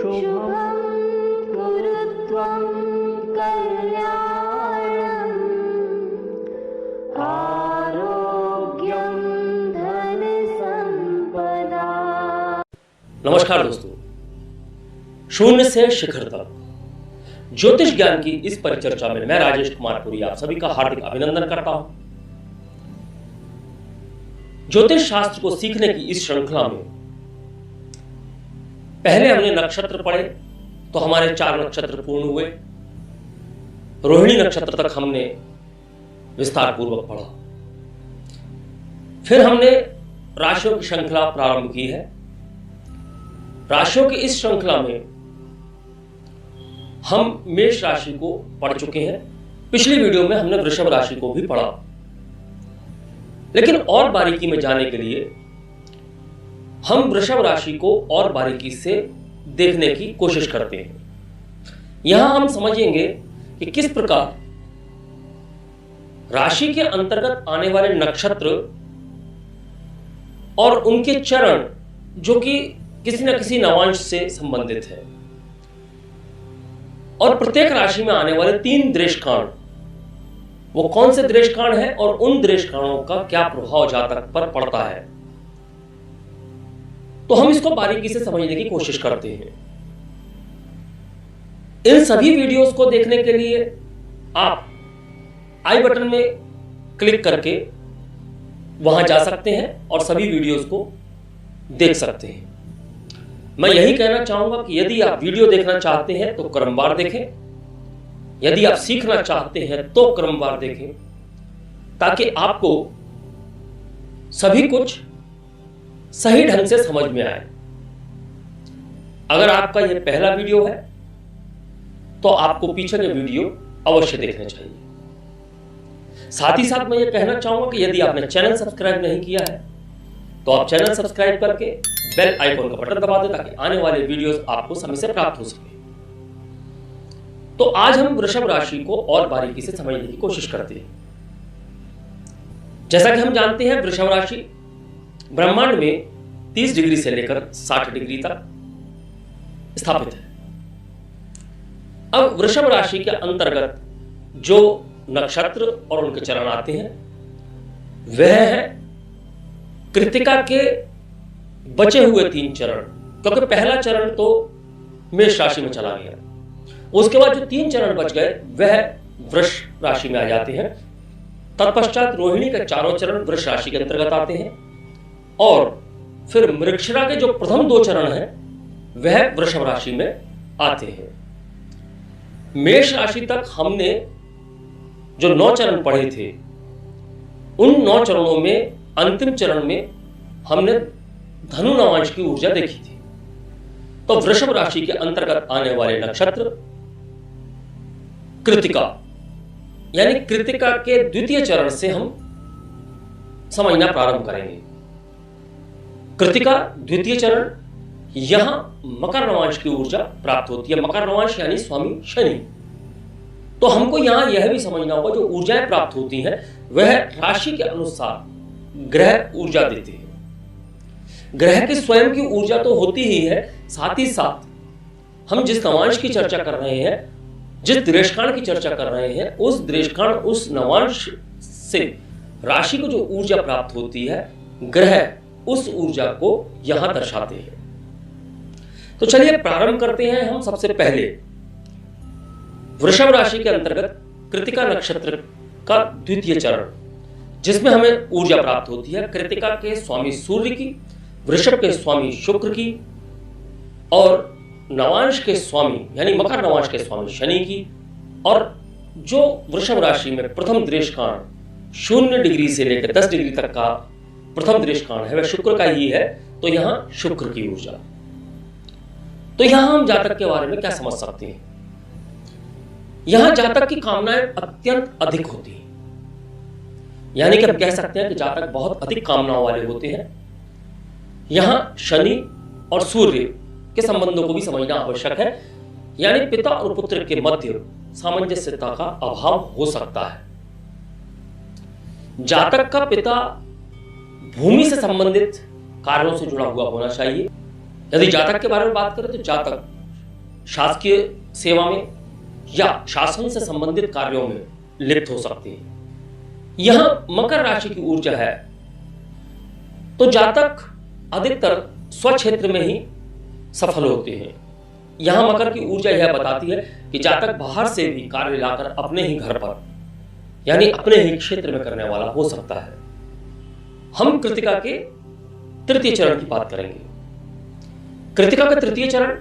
शुभं कुरुत्वं कल्याणम् आरोग्यं धनसंपदा। नमस्कार दोस्तों, शून्य से शिखर तक ज्योतिष ज्ञान की इस परिचर्चा में मैं राजेश कुमार पुरी आप सभी का हार्दिक अभिनंदन करता हूं। ज्योतिष शास्त्र को सीखने की इस श्रृंखला में पहले हमने नक्षत्र पढ़े तो हमारे 4 नक्षत्र पूर्ण हुए। रोहिणी नक्षत्र तक हमने विस्तार पूर्वक पढ़ा। फिर हमने राशियों की श्रृंखला प्रारंभ की है। राशियों की इस श्रृंखला में हम मेष राशि को पढ़ चुके हैं। पिछली वीडियो में हमने वृषभ राशि को भी पढ़ा, लेकिन और बारीकी में जाने के लिए हम वृषभ राशि को और बारीकी से देखने की कोशिश करते हैं। यहां हम समझेंगे कि किस प्रकार राशि के अंतर्गत आने वाले नक्षत्र और उनके चरण, जो कि किसी न किसी नवांश से संबंधित है, और प्रत्येक राशि में आने वाले 3 दृष्टिकांड, वो कौन से दृष्टिकांड है और उन दृष्टिकांडों का क्या प्रभाव जातक पर पड़ता है, तो हम इसको बारीकी से समझने की कोशिश करते हैं। इन सभी वीडियोस को देखने के लिए आप आई बटन में क्लिक करके वहां जा सकते हैं और सभी वीडियोस को देख सकते हैं। मैं यही कहना चाहूंगा कि यदि आप वीडियो देखना चाहते हैं तो क्रमवार देखें, यदि आप सीखना चाहते हैं तो क्रमवार देखें, ताकि आपको सभी कुछ सही ढंग से समझ में आए। अगर आपका यह पहला वीडियो है तो आपको पीछे के वीडियो अवश्य देखने चाहिए। साथ ही साथ मैं यह कहना चाहूंगा कि यदि आपने चैनल सब्सक्राइब नहीं किया है तो आप चैनल सब्सक्राइब करके बेल आइकॉन का बटन दबा दें, ताकि आने वाले वीडियोस आपको समय से प्राप्त हो सके। तो आज हम वृषभ राशि को और बारीकी से समझने की कोशिश करते हैं। जैसा कि हम जानते हैं, वृषभ राशि ब्रह्मांड में 30 डिग्री से लेकर 60 डिग्री तक स्थापित है। अब वृषभ राशि के अंतर्गत जो नक्षत्र और उनके चरण आते हैं वह है कृत्तिका के बचे हुए 3 चरण, क्योंकि पहला चरण तो मेष राशि में चला गया। उसके बाद जो 3 चरण बच गए वह वृष राशि में आ जाते हैं। तत्पश्चात रोहिणी के 4 चरण वृष राशि के अंतर्गत आते हैं, और फिर मृगशिरा के जो प्रथम 2 चरण हैं वह वृषभ राशि में आते हैं। मेष राशि तक हमने जो 9 चरण पढ़े थे, उन 9 चरणों में अंतिम चरण में हमने धनु नवांश की ऊर्जा देखी थी। तो वृषभ राशि के अंतर्गत आने वाले नक्षत्र कृत्तिका, यानी कृत्तिका के द्वितीय चरण से हम समझना प्रारंभ करेंगे। कृत्तिका द्वितीय चरण, यहां मकर नवांश की ऊर्जा प्राप्त होती है। मकर नवांश यानी स्वामी शनि। तो हमको यहां यह भी समझना होगा, जो ऊर्जाएं प्राप्त होती हैं वह राशि के अनुसार ग्रह ऊर्जा देते हैं। ग्रह की स्वयं की ऊर्जा तो होती ही है, साथ ही साथ हम जिस नवांश की चर्चा कर रहे हैं, जिस दृष्टिकांड की चर्चा कर रहे हैं, उस दृष्टिकांड, उस नवांश से राशि को जो ऊर्जा प्राप्त होती है, ग्रह उस ऊर्जा को यहां दर्शाते हैं। तो चलिए प्रारंभ करते हैं हम सबसे पहले वृषभ राशि के अंतर्गत कृत्तिका नक्षत्र का द्वितीय चरण, जिसमें हमें ऊर्जा प्राप्त होती है कृत्तिका के स्वामी सूर्य की, वृषभ के स्वामी शुक्र की, और नवांश के स्वामी यानी मकर नवांश के स्वामी शनि की। और जो वृषभ राशि में प्रथम दृष्टिकांड 0 डिग्री से लेकर 10 डिग्री तक का प्रथम दृष्टिकांड है वह शुक्र का ही है, तो यहां शुक्र की ऊर्जा। तो यहां हम जातक के बारे में क्या समझ सकते हैं? यहां जातक की कामनाएं अत्यंत अधिक होती हैं, यानी कि हम कह सकते हैं कि जातक बहुत अधिक कामनाओं वाले होते हैं। यहां शनि और सूर्य के संबंधों को भी समझना आवश्यक है, यानी पिता और पुत्र के मध्य सामंजस्यता का अभाव हो सकता है। जातक का पिता भूमि से संबंधित कार्यों से जुड़ा हुआ होना चाहिए। यदि जातक के बारे में बात करें तो जातक शासकीय सेवा में या शासन से संबंधित कार्यों में लिप्त हो सकते हैं। यहां मकर राशि की ऊर्जा है तो जातक अधिकतर स्वक्षेत्र में ही सफल होते हैं। यहां मकर की ऊर्जा यह बताती है कि जातक बाहर से भी कार्य लाकर अपने ही घर पर यानी अपने ही क्षेत्र में करने वाला हो सकता है। हम कृतिका के तृतीय चरण की बात करेंगे। कृतिका का तृतीय चरण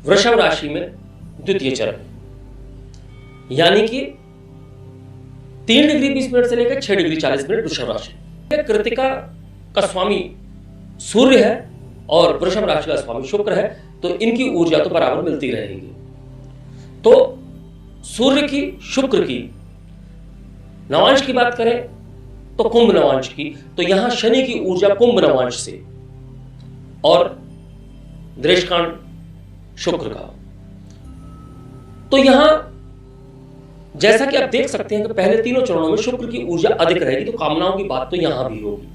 वृषभ राशि में द्वितीय चरण, यानी कि 3 डिग्री 20 मिनट से लेकर 6 डिग्री 40 मिनट वृषभ राशि। कृतिका का स्वामी सूर्य है और वृषभ राशि का स्वामी शुक्र है, तो इनकी ऊर्जा तो बराबर मिलती रहेगी। तो सूर्य की शुक्र की नवांश की बात करें तो कुंभ नवांश की, तो यहां शनि की ऊर्जा कुंभ नवांश से और दृष्टांत शुक्र का। तो यहां जैसा कि आप देख सकते हैं कि पहले तीनों चरणों में शुक्र की ऊर्जा अधिक रहेगी, तो कामनाओं की बात तो यहां भी होगी,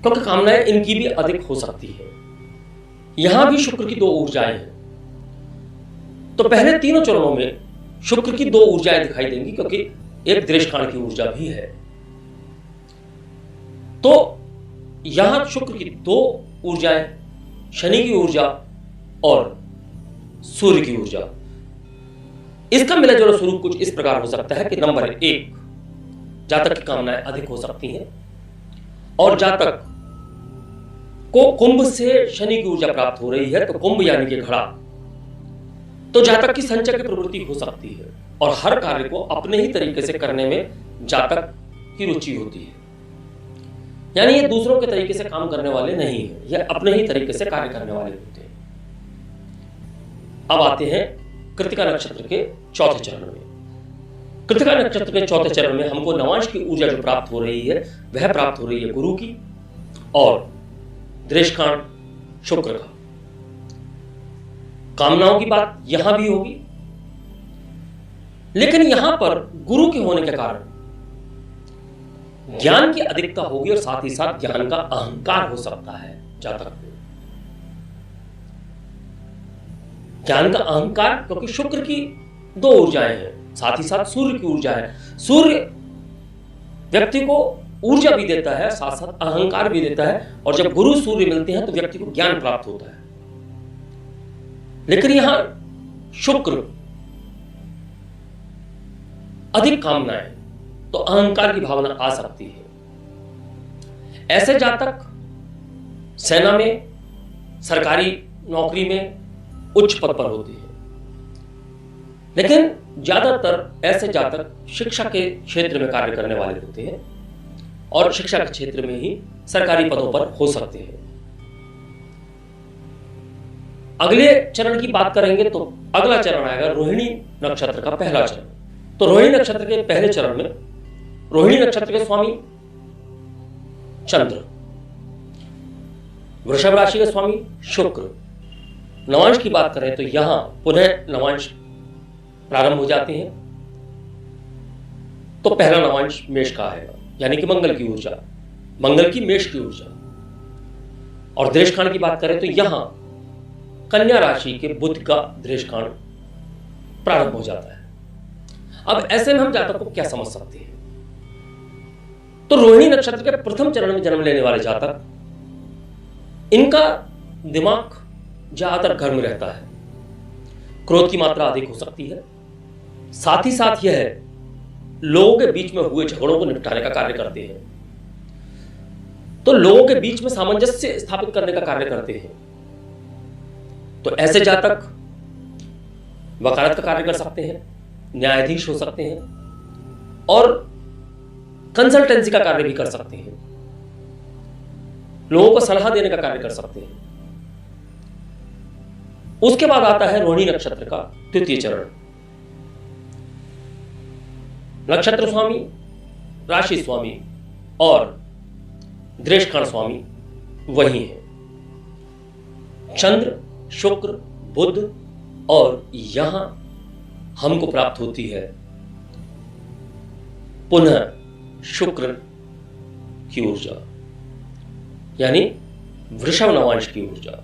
क्योंकि कामनाएं इनकी भी अधिक हो सकती है। यहां भी शुक्र की 2 ऊर्जाएं हैं, तो पहले तीनों चरणों में शुक्र की 2 ऊर्जाएं दिखाई देंगी, क्योंकि एक दृष्टांत की ऊर्जा भी है। तो यहां शुक्र की 2 ऊर्जाएं, शनि की ऊर्जा और सूर्य की ऊर्जा, इसका मिला जुला स्वरूप कुछ इस प्रकार हो सकता है कि नंबर 1, जातक की कामनाएं अधिक हो सकती हैं और जातक को कुंभ से शनि की ऊर्जा प्राप्त हो रही है, तो कुंभ यानी कि घड़ा, तो जातक की संचय की प्रवृत्ति हो सकती है और हर कार्य को अपने ही तरीके से करने में जातक की रुचि होती है। यानी ये दूसरों के तरीके से काम करने वाले नहीं है, ये अपने ही तरीके से कार्य करने वाले होते हैं। अब आते हैं कृतिका नक्षत्र के चौथे चरण में। कृतिका नक्षत्र के चौथे चरण में हमको नवांश की ऊर्जा जो प्राप्त हो रही है वह प्राप्त हो रही है गुरु की और दृष्टांत शुक्र का। कामनाओं की बात यहां भी होगी, लेकिन यहां पर गुरु के होने के कारण ज्ञान की अधिकता होगी और साथ ही साथ ज्ञान का अहंकार हो सकता है जातक को। ज्ञान का अहंकार, क्योंकि शुक्र की 2 ऊर्जाएं हैं, साथ ही साथ सूर्य की ऊर्जा है। सूर्य व्यक्ति को ऊर्जा भी देता है, साथ साथ अहंकार भी देता है, और जब गुरु सूर्य मिलते हैं तो व्यक्ति को ज्ञान प्राप्त होता है। लेकिन यहां शुक्र अधिक कामनाएं, तो अहंकार की भावना आ सकती है। ऐसे जातक सेना में, सरकारी नौकरी में उच्च पद पर होते हैं, लेकिन ज्यादातर ऐसे जातक शिक्षा के क्षेत्र में कार्य करने वाले होते हैं और शिक्षा के क्षेत्र में ही सरकारी पदों पर हो सकते हैं। अगले चरण की बात करेंगे तो अगला चरण आएगा रोहिणी नक्षत्र का पहला चरण। तो रोहिणी नक्षत्र के पहले चरण में रोहिणी नक्षत्र के स्वामी चंद्र, वृषभ राशि के स्वामी शुक्र। नवांश की बात करें तो यहां पुनः नवांश प्रारंभ हो जाते हैं, तो पहला नवांश मेष का आएगा, यानी कि मंगल की ऊर्जा, मंगल की मेष की ऊर्जा। और दृष्टांत की बात करें तो यहां कन्या राशि के बुध का दृष्टांत प्रारंभ हो जाता है। अब ऐसे में हम जातक को क्या समझ सकते हैं? तो रोहिणी नक्षत्र के प्रथम चरण में जन्म लेने वाले जातक, इनका दिमाग ज्यादातर घर में रहता है, क्रोध की मात्रा अधिक हो सकती है, साथ ही साथ यह लोगों के बीच में हुए झगड़ों को निपटाने का कार्य करते हैं, तो लोगों के बीच में सामंजस्य स्थापित करने का कार्य करते हैं। तो ऐसे जातक वकालत का कार्य कर सकते हैं, न्यायाधीश हो सकते हैं और कंसल्टेंसी का कार्य भी कर सकते हैं, लोगों को सलाह देने का कार्य कर सकते हैं। उसके बाद आता है रोहिणी नक्षत्र का द्वितीय चरण। नक्षत्र स्वामी, राशि स्वामी और दृष्टांत स्वामी वही है, चंद्र, शुक्र, बुध, और यहां हमको प्राप्त होती है पुनः शुक्र की ऊर्जा, यानी वृषभ नवांश की ऊर्जा।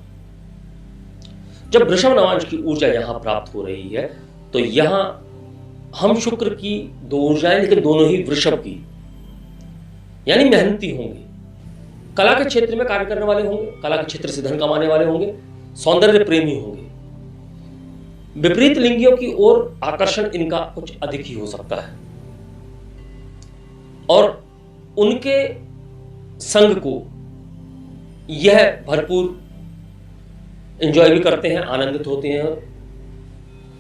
जब वृषभ नवांश की ऊर्जा यहां प्राप्त हो रही है तो यहां हम शुक्र की दो ऊर्जाएं, लेकिन दोनों ही वृषभ की, यानी मेहनती होंगे, कला के क्षेत्र में कार्य करने वाले होंगे, कला के क्षेत्र से धन कमाने वाले होंगे, सौंदर्य प्रेमी होंगे। विपरीत लिंगियों की ओर आकर्षण इनका कुछ अधिक ही हो सकता है और उनके संग को यह भरपूर एंजॉय भी करते हैं, आनंदित होते हैं,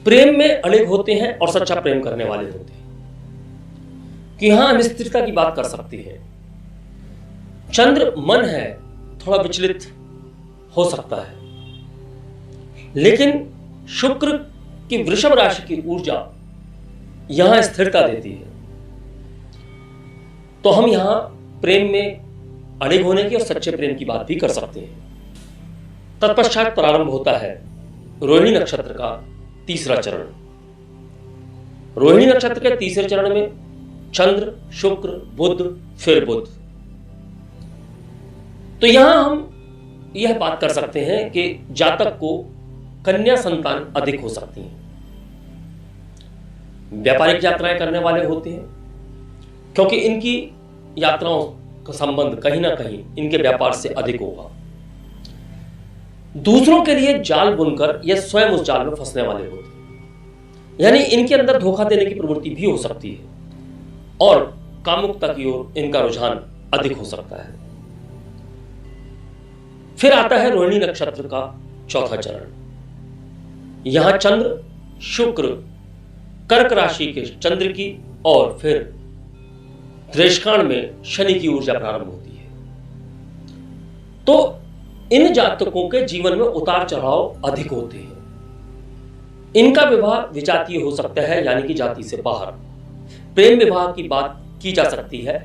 प्रेम में अड़िग होते हैं और सच्चा प्रेम करने वाले होते हैं कि हां हम स्थिरता की बात कर सकते हैं। चंद्र मन है थोड़ा विचलित हो सकता है, लेकिन शुक्र की वृषभ राशि की ऊर्जा यहां स्थिरता देती है, तो हम यहां प्रेम में अड़िग होने की और सच्चे प्रेम की बात भी कर सकते हैं। तत्पश्चात प्रारंभ होता है रोहिणी नक्षत्र का तीसरा चरण। रोहिणी नक्षत्र के तीसरे चरण में चंद्र, शुक्र, बुध, फिर बुध। तो यहां हम यह बात कर सकते हैं कि जातक को कन्या संतान अधिक हो सकती है, व्यापारिक यात्राएं करने वाले होते हैं क्योंकि इनकी यात्राओं का संबंध कहीं ना कहीं इनके व्यापार से अधिक होगा। दूसरों के लिए जाल बुनकर यह स्वयं उस जाल में फंसने वाले होते हैं, यानी इनके अंदर धोखा देने की प्रवृत्ति भी हो सकती है और कामुकता की ओर इनका रुझान अधिक हो सकता है। फिर आता है रोहिणी नक्षत्र का चौथा चरण। यहां चंद्र, शुक्र कर्क राशि के चंद्र की और फिर त्रेष्काण में शनि की ऊर्जा प्रारंभ होती है। तो इन जातकों के जीवन में उतार चढ़ाव अधिक होते हैं। इनका विवाह विजातीय हो सकता है, यानी कि जाति से बाहर। प्रेम विवाह की बात की जा सकती है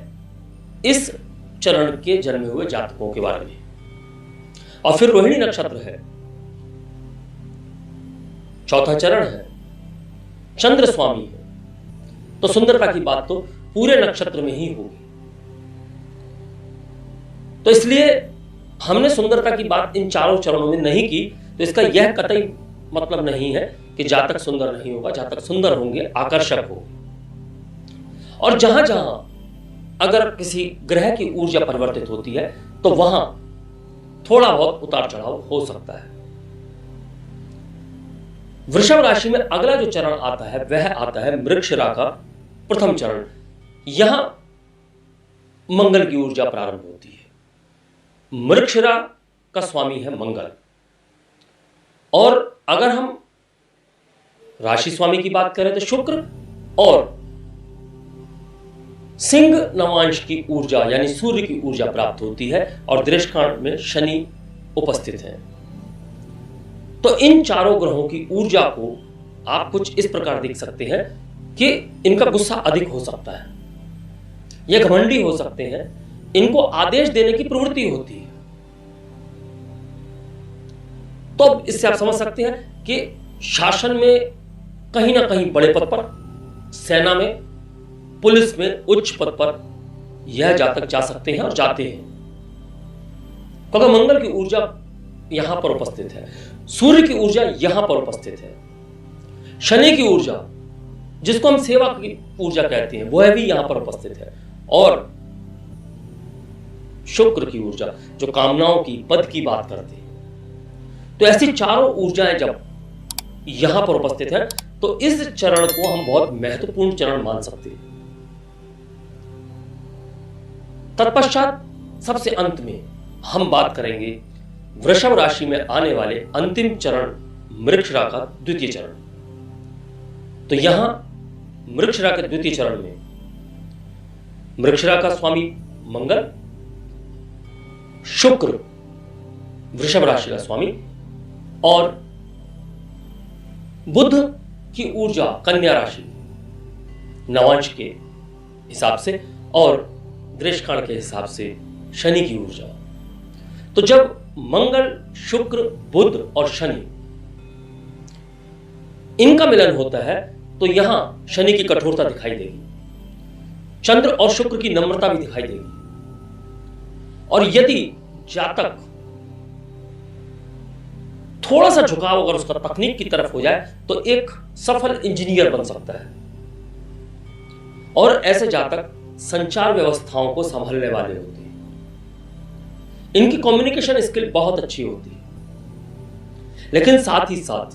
इस चरण के जन्मे हुए जातकों के बारे में। और फिर रोहिणी नक्षत्र है, चौथा चरण है, चंद्र स्वामी है, तो सुंदरता की बात तो पूरे नक्षत्र में ही होगी। तो इसलिए हमने सुंदरता की बात इन चारों चरणों में नहीं की, तो इसका यह कतई मतलब नहीं है कि जातक सुंदर नहीं होगा। जातक सुंदर होंगे, आकर्षक होंगे। और जहां जहां अगर किसी ग्रह की ऊर्जा परिवर्तित होती है तो वहां थोड़ा बहुत उतार चढ़ाव हो सकता है। वृषभ राशि में अगला जो चरण आता है वह आता है मृगशिरा का प्रथम चरण। यहां मंगल की ऊर्जा प्रारंभ होती है। मृगशिरा का स्वामी है मंगल। और अगर हम राशि स्वामी की बात करें तो शुक्र और सिंह नवांश की ऊर्जा यानी सूर्य की ऊर्जा प्राप्त होती है और दृष्टिकांड में शनि उपस्थित है। तो इन चारों ग्रहों की ऊर्जा को आप कुछ इस प्रकार देख सकते हैं कि इनका गुस्सा अधिक हो सकता है, ये घमंडी हो सकते हैं, इनको आदेश देने की प्रवृत्ति होती है। तो अब इससे आप समझ सकते हैं कि शासन में कहीं ना कहीं बड़े पद पर, सेना में, पुलिस में उच्च पद पर यह जातक जा सकते हैं और जाते हैं, क्योंकि मंगल की ऊर्जा यहां पर उपस्थित है, सूर्य की ऊर्जा यहां पर उपस्थित है, शनि की ऊर्जा जिसको हम सेवा की ऊर्जा कहते हैं वह भी यहां पर उपस्थित है, और शुक्र की ऊर्जा जो कामनाओं की, पद की बात करते हैं। तो ऐसी चारों ऊर्जाएं जब यहां पर उपस्थित है तो इस चरण को हम बहुत महत्वपूर्ण चरण मान सकते हैं। तत्पश्चात सबसे अंत में हम बात करेंगे वृषभ राशि में आने वाले अंतिम चरण मृगशिरा का द्वितीय चरण। तो यहां मृगशिरा के द्वितीय चरण में मृगशिरा का स्वामी मंगल, शुक्र वृषभ राशि का स्वामी और बुध की ऊर्जा कन्या राशि नवांश के हिसाब से और दृष्टिकांड के हिसाब से शनि की ऊर्जा। तो जब मंगल, शुक्र, बुध और शनि इनका मिलन होता है तो यहां शनि की कठोरता दिखाई देगी, चंद्र और शुक्र की नम्रता भी दिखाई देगी। और यदि जातक थोड़ा सा झुकाव अगर उसका तकनीक की तरफ हो जाए तो एक सफल इंजीनियर बन सकता है। और ऐसे जातक संचार व्यवस्थाओं को संभालने वाले होते हैं। इनकी कम्युनिकेशन स्किल बहुत अच्छी होती है। लेकिन साथ ही साथ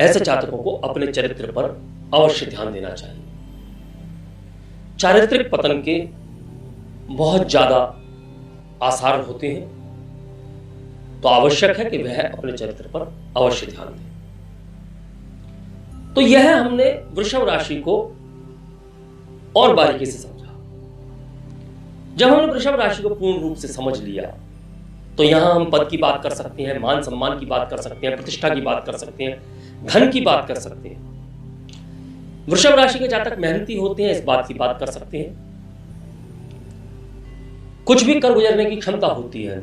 ऐसे जातकों को अपने चरित्र पर अवश्य ध्यान देना चाहिए। चारित्रिक पतन के बहुत ज्यादा आसार होते हैं, तो आवश्यक है कि वह अपने चरित्र पर अवश्य ध्यान दें। तो यह हमने वृषभ राशि को और बारीकी से समझा। जब हमने वृषभ राशि को पूर्ण रूप से समझ लिया तो यहां हम पद की बात कर सकते हैं, मान सम्मान की बात कर सकते हैं, प्रतिष्ठा की बात कर सकते हैं, धन की बात कर सकते हैं। वृषभ राशि के जातक मेहनती होते हैं, इस बात की बात कर सकते हैं। कुछ भी कर गुजरने की क्षमता होती है।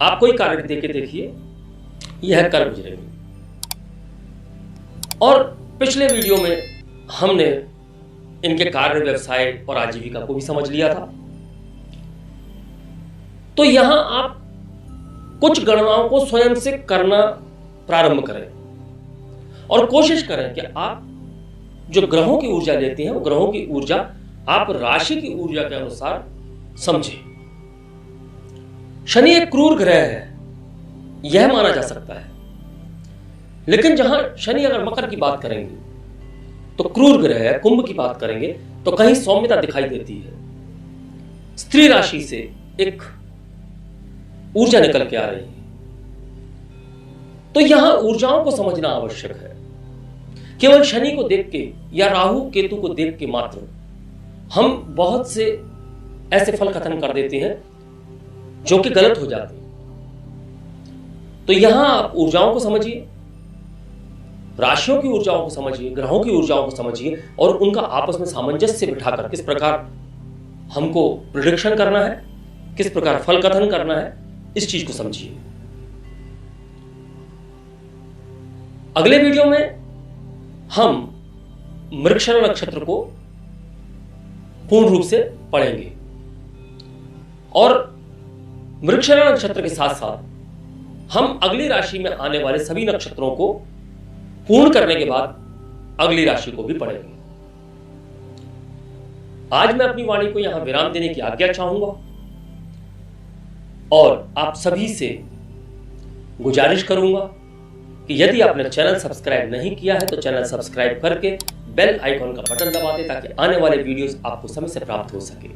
आप कोई कार्य देके देखिए, यह कर गुजरेंगे। और पिछले वीडियो में हमने इनके कार्य, व्यवसाय और आजीविका को भी समझ लिया था। तो यहां आप कुछ गणनाओं को स्वयं से करना प्रारंभ करें और कोशिश करें कि आप जो ग्रहों की ऊर्जा लेते हैं वो ग्रहों की ऊर्जा आप राशि की ऊर्जा के अनुसार समझें। शनि एक क्रूर ग्रह है, यह माना जा सकता है। लेकिन जहां शनि अगर मकर की बात करेंगे तो क्रूर ग्रह है, कुंभ की बात करेंगे तो कहीं सौम्यता दिखाई देती है। स्त्री राशि से एक ऊर्जा निकल के आ रही है। तो यहां ऊर्जाओं को समझना आवश्यक है। केवल शनि को देख के या राहु केतु को देख के मात्र हम बहुत से ऐसे फल कथन कर देते हैं जो कि गलत हो जाते हैं। तो यहां आप ऊर्जाओं को समझिए, राशियों की ऊर्जाओं को समझिए, ग्रहों की ऊर्जाओं को समझिए और उनका आपस में सामंजस्य बिठाकर किस प्रकार हमको प्रेडिक्शन करना है, किस प्रकार फल कथन करना है, इस चीज को समझिए। अगले वीडियो में हम मृगशिरा नक्षत्र को पूर्ण रूप से पढ़ेंगे और मृगशिरा नक्षत्र के साथ साथ हम अगली राशि में आने वाले सभी नक्षत्रों को पूर्ण करने के बाद अगली राशि को भी पढ़ेंगे। आज मैं अपनी वाणी को यहां विराम देने की आज्ञा चाहूंगा और आप सभी से गुजारिश करूंगा कि यदि आपने चैनल सब्सक्राइब नहीं किया है तो चैनल सब्सक्राइब करके बेल आइकॉन का बटन दबा दें ताकि आने वाले वीडियोस आपको समय से प्राप्त हो सके।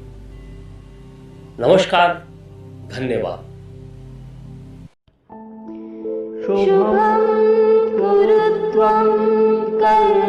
नमस्कार, धन्यवाद। शुभं कुरु त्वं कर्म